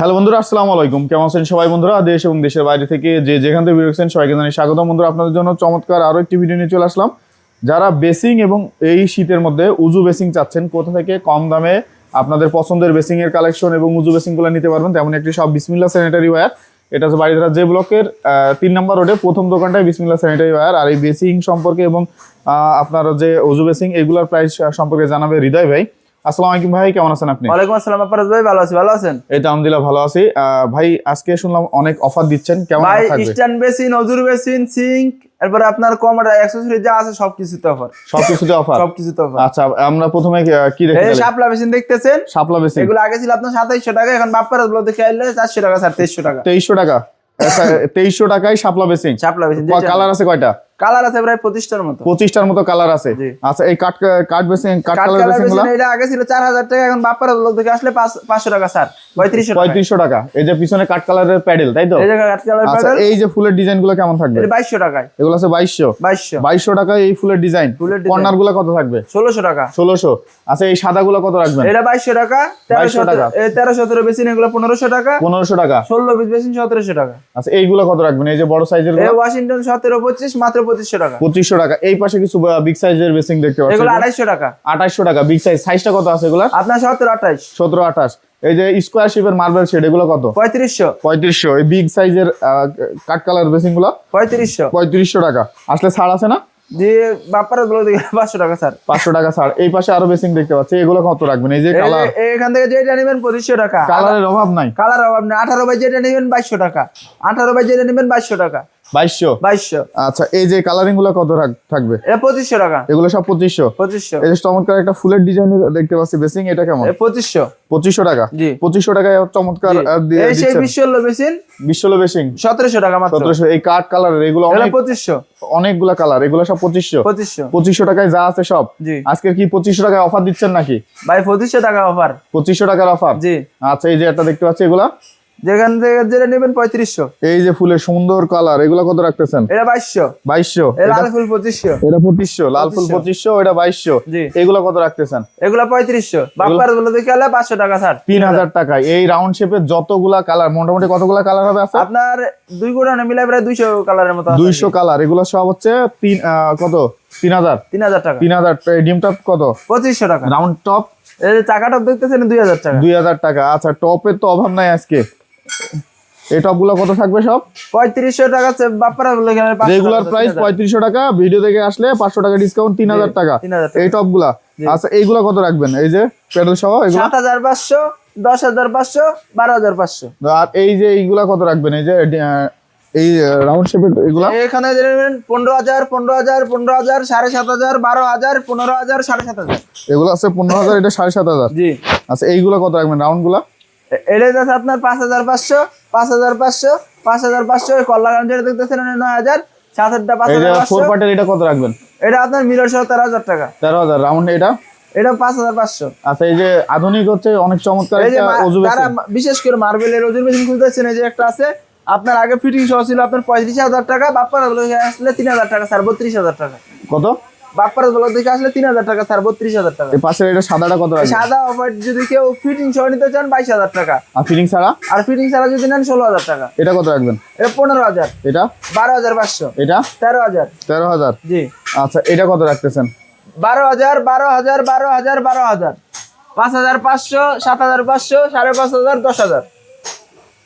Hello বন্ধুরা, আসসালামু আলাইকুম। কেমন আছেন সবাই বন্ধুরা? দেশ এবং দেশের বাইরে থেকে যে যেখান থেকে ভিডিও দেখছেন সবাইকে জানাই স্বাগতম। বন্ধুরা, আপনাদের জন্য চমৎকার আরও একটি ভিডিও নিয়ে চলে আসলাম। যারা বেসিং এবং এই শীতের মধ্যে উজু বেসিং চাচ্ছেন, কোথা থেকে কম দামে আপনাদের পছন্দের বেসিং এর কালেকশন এবং উজু বেসিংগুলো নিতে পারবেন, তেমন একটি সব বিসমিল্লাহ স্যানিটারি ওয়্যার। এটা হচ্ছে বাড়িধারা যে ব্লকের 3 নম্বর রোডে প্রথম দোকানটাই বিসমিল্লাহ স্যানিটারি ওয়্যার। আর এই বেসিং সম্পর্কে এবং আপনার যে উজু বেসিং এগুলোর প্রাইস সম্পর্কে জানাবে হৃদয় ভাই। আসসালামু আলাইকুম ভাই, কেমন আছেন আপনি? ওয়ালাইকুম আসসালাম আপারাজ ভাই, ভালো আছি। ভালো আছেন? এই তো আলহামদুলিল্লাহ ভালো আছি। ভাই আজকে শুনলাম অনেক অফার দিচ্ছেন, কেমন ভাই? থাকবে? স্ট্যান্ড বেসিন, অজুর বেসিন, সিঙ্ক, এরপর আপনার কমোডা অ্যাকসেসরি যা আছে সবকিছুতে অফার। সবকিছুতে অফার? সবকিছুতে অফার। আচ্ছা, আমরা প্রথমে কি দেখি? এই শাপলা বেসিন দেখতেছেন? শাপলা বেসিন এগুলো আগে ছিল আপনার 2700 টাকা, এখন বাপ্পারাজ ব্লক দেখে আইলে 400 টাকা, স্যার 2300 টাকা। 2300 টাকা? 2300 টাকায় শাপলা বেসিন। শাপলা বেসিন কালার আছে কয়টা? কালার আছে প্রায় 25টার মতো। 25টার মতো কালার আছে। আচ্ছা, এই কাট বেসিন, কাট কালার বেসিনগুলো এটা আগে ছিল 4000 টাকা, এখন বাপ্পারাজ ব্লক দেখে আসলে 500 টাকা স্যার, 3500 টাকা। এই যে পিছনে কাট কালারের প্যাডেল, তাই তো? এই যে কাট কালার আচ্ছা, প্যাডেল। এই যে ফুলের ডিজাইনগুলো কেমন থাকবে? এটা 2200 টাকায়। এগুলো আছে 2200 টাকায় এই ফুলের ডিজাইন। কর্নার গুলো কত থাকবে? 1600 টাকা। 1600। আচ্ছা, এই সাদাগুলো কত রাখবেন? এটা 2200 টাকা। 2200 টাকা। 1317 বেসিন এগুলো 1500 টাকা। 1500 টাকা। 16 পিস বেসিন 1700 টাকা। আচ্ছা, এইগুলো কত রাখবেন? এই যে বড় সাইজের এই ওয়াশিংটন 1725 মাত্র 2500 টাকা। 2500 টাকা। এই পাশে কিছু বিগ সাইজের বেসিং দেখতে পাচ্ছেন, এগুলো 250 টাকা। 2800 টাকা বিগ সাইজ। সাইজটা কত আছে এগুলা? আপনার 17 28। 17 28। এই যে স্কয়ার শেপের মার্বেল শেড, এগুলো কত? 3500। 3500। এই বিগ সাইজের কাট কালার বেসিং গুলো 3500। 3500 টাকা। আসলে ছাড় আছে না? জি, বাপ্পারা বলে দিই 500 টাকা স্যার। 500 টাকা ছাড়। এই পাশে আরো বেসিং দেখতে পাচ্ছি, এগুলো কত রাখবেন? এই যে কালার, এখান থেকে যেটা নেবেন 2500 টাকা। কালারের অভাব নাই? কালার অভাব নেই। 18 বাই যেটা নেবেন 2200 টাকা। 18 বাই যেটা নেবেন 2200 টাকা। 2200। আচ্ছা, এই যে কালারিং গুলো কত থাকবে? এটা 2500 টাকা। এগুলো সব 2500। 2500। এই যে চমৎকার একটা ফুলের ডিজাইন দেখতে পাচ্ছি বেসিং, এটা কেমন? 2500। 2500 টাকা। জি, 2500 টাকায় চমৎকার এই সেই বিশ্বলো বেসিন, বিশ্বলো বেসিং 1700 টাকা মাত্র। 1700। এই কাট কালারের এগুলো অনেক 2500। অনেকগুলা কালার, এগুলো সব 2500। 2500 টাকায় যা আছে সব। জি। আজকে কি 2500 টাকায় অফার দিচ্ছেন নাকি ভাই? 2500 টাকা অফার। 2500 টাকার অফার? জি। আচ্ছা, এই যে একটা দেখতে পাচ্ছি, এগুলা যেখান থেকে যেটা নেবেন 3500। এই যে ফুলের সুন্দর কালার, এগুলা কত রাখতেছেন? এটা 2200। 2200। এটা লাল ফুল 2500। এটা 2500। লাল ফুল 2500, এটা 2200। জি। এগুলা কত রাখতেছেন? এগুলা 3500। বাপ্পার বলে দেখে আলে 500 টাকা স্যার। 3000 টাকায় এই রাউন্ড শেপের যতগুলা কালার, মোটামুটি কতগুলা কালার হবে আছে আপনার? দুই গোড়ানে মিলাই প্রায় 200 কালারের মতো আছে। 200 কালার। এগুলো সব হচ্ছে কত? 3000 টাকা। 3000। ডিম টপ কত? 2500 টাকা। রাউন্ড টপ এই যে চাকা টপ দেখতেছেন 2000 টাকা। 2000 টাকা। আচ্ছা, টপের তো অভাব নাই আজকে। এই টপ গুলো কত থাকবে? সব 3500 টাকা। বাপ্পারা বলে গেলে রেগুলার প্রাইস 3500 টাকা, ভিডিও দেখে আসলে 500 টাকা ডিসকাউন্ট, 3000 টাকা এই টপ গুলা। আচ্ছা, এইগুলা কত রাখবেন? এই যে প্যাডেল সহ এগুলা 7500, 10500, 12500। আর এই যে এইগুলা কত রাখবেন? এই যে এই রাউন্ড শেপের এগুলা এখানে নেবেন 15000, 15000, 15000, 7500, 12000, 15000, 7500। এগুলো আছে 15000, এটা 7500। জি। আচ্ছা, এইগুলা কত রাখবেন রাউন্ড গুলা? এটা আছে আপনার 5500, 5500, 5500। কল্লা গান যেটা দেখতেছেন 9000, 7টা 5500। 4 পার্টের এটা কত রাখবেন? এটা আপনার মিরর সহ 13000 টাকা। 13000 রাউন্ড। এটা 5500। আচ্ছা, এই যে আধুনিক হচ্ছে অনেক চমৎকার একটা ওজু বেসিন, তারা বিশেষ করে মার্বেলের ওজুর মেশিন খুঁজতেছেন, এই যে একটা আছে আপনার আগে ফিটিং সহ ছিল আপনার 35000 টাকা, বাপ্পার আসলে 3000 টাকা স্যার, 32000 টাকা। কত? বাপ্পার ব্লক দেখে আসলে 3000 টাকা স্যার, 32000 টাকা। এই পাশে এটা সাদাটা কত রাখবেন? সাদা অফার যদি কেউ ফিটিং সহ নিতে চান 22000 টাকা। আর ফিটিং ছাড়া? আর ফিটিং ছাড়া যদি নেন 16000 টাকা। এটা কত রাখবেন? এটা 15000। এটা 12500। এটা 13000। 13000। জি। আচ্ছা, এটা কত রাখতেছেন? 12000, 12000, 12000, 12000, 5500, 7500, 5500, 10000।